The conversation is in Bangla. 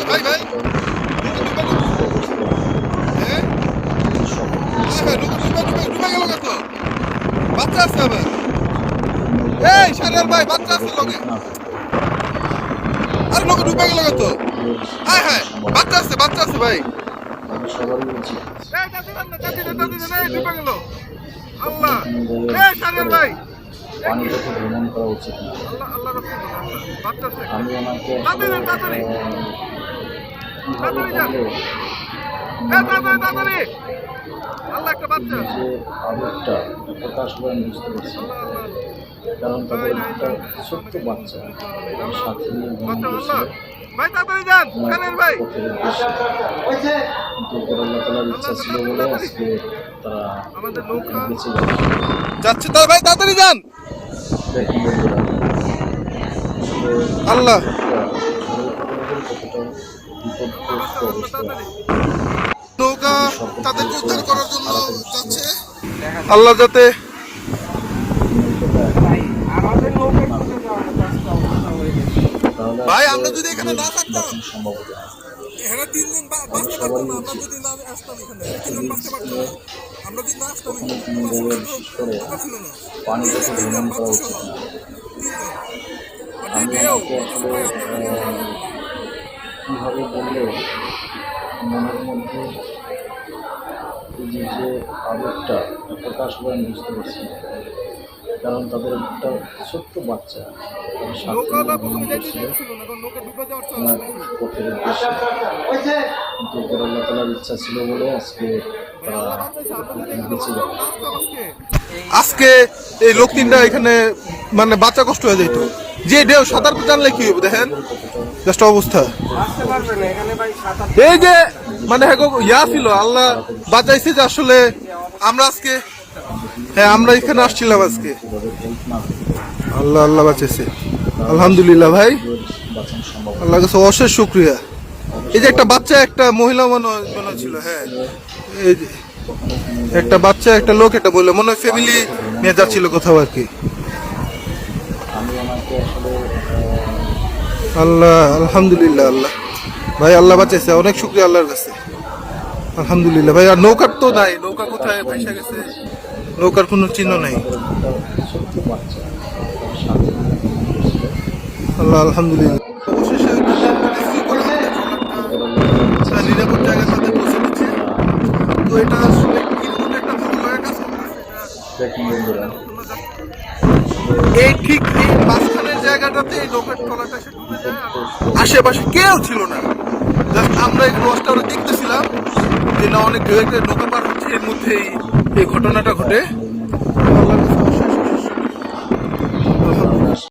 ভাই ভাই হ্যাঁ ডুবে গেল কত বাচ্চা আছে আবার এই সারার ভাই বাচ্চা আছে লোকে আরে লোকে ডুবে গেল কত হ্যাঁ হ্যাঁ বাচ্চা আছে ভাই ডুবে গেল আল্লাহ এই সারার ভাই পানিটাকে ভ্রমণ করা উচিত না। আমি ওনাকে যে আবেগটা প্রকাশ করেন বুঝতে পারছি, কারণ তাদের একটা ছোট্ট বাচ্চা সাথে নিয়ে ভ্রমণ করছিল কিন্তু আল্লাহ তাআলার ইচ্ছা ছিল বলে আজকে তারা বেঁচে যাচ্ছে তাই ভাই তাড়াতাড়ি যান আল্লাহ নৌকা তাদেরকে উদ্ধার করার জন্য যাচ্ছে আল্লাহ যাতে ভাই আমরা যদি এখানে না থাকতাম এখানে 3 দিন বাঁচতে পারতাম না আমরা যদি না আসতাম এখানে 3 দিন বাঁচতে পারতাম না আমরা যদি না আসতাম পানিটাকে ভ্রমণ করা উচিত না। আমি ওনাকে আসলে কীভাবে বললে মনের মধ্যে যে আবেগটা প্রকাশ করেন বুঝতে পারছি, কারণ তাদের একটা ছোট্ট বাচ্চা ভ্রমণ করছিল পথের উদ্দেশ্যে, কিন্তু আল্লাহ তাআলার ইচ্ছা ছিল বলে আজকে তারা বেঁচে গেল। আজকে এই লোক তিনটা এখানে মানে বাচ্চা কষ্ট হয়ে যেত যে ঢেউ সাঁতার জানলে কি হবে দেখেন জাস্ট অবস্থা এই যে মানে ইয়া ছিল আল্লাহ বাঁচাইছে যে আসলে আমরা আজকে হ্যাঁ আমরা এখানে আসছিলাম আজকে আল্লাহ আল্লাহ বাঁচাইছে আলহামদুলিল্লাহ ভাই আল্লাহ কাছে অশেষ শুকরিয়া। এই যে একটা বাচ্চা একটা মহিলা মনে ছিল হ্যাঁ এই যে একটা বাচ্চা একটা লোক একটা বললো মনে হয় ফ্যামিলি নিয়ে যাচ্ছিল কোথাও আর কি। আল্লাহ আলহামদুলিল্লাহ আল্লাহ ভাই আল্লাহ বাঁচাইছে অনেক শুকরিয়া আল্লাহর কাছে আলহামদুলিল্লাহ ভাই। আর নৌকার তো নাই নৌকা কোথায় ভাইসা গেছে নৌকার কোনো চিহ্ন নাই আল্লাহ আলহামদুলিল্লাহ। অবশেষে নিরাপদ জায়গায় তাদের পৌঁছে দিচ্ছে তো এটা আসলে একটা ভালো কাজ এই ঠিক এই মাঝখানের জায়গাটাতে এই নৌকার তলাটা আশেপাশে কেউ ছিল না জাস্ট আমরা এই রসটা দেখতেছিলাম যে না অনেক নৌকা পার হচ্ছে এর মধ্যে এই ঘটনাটা ঘটে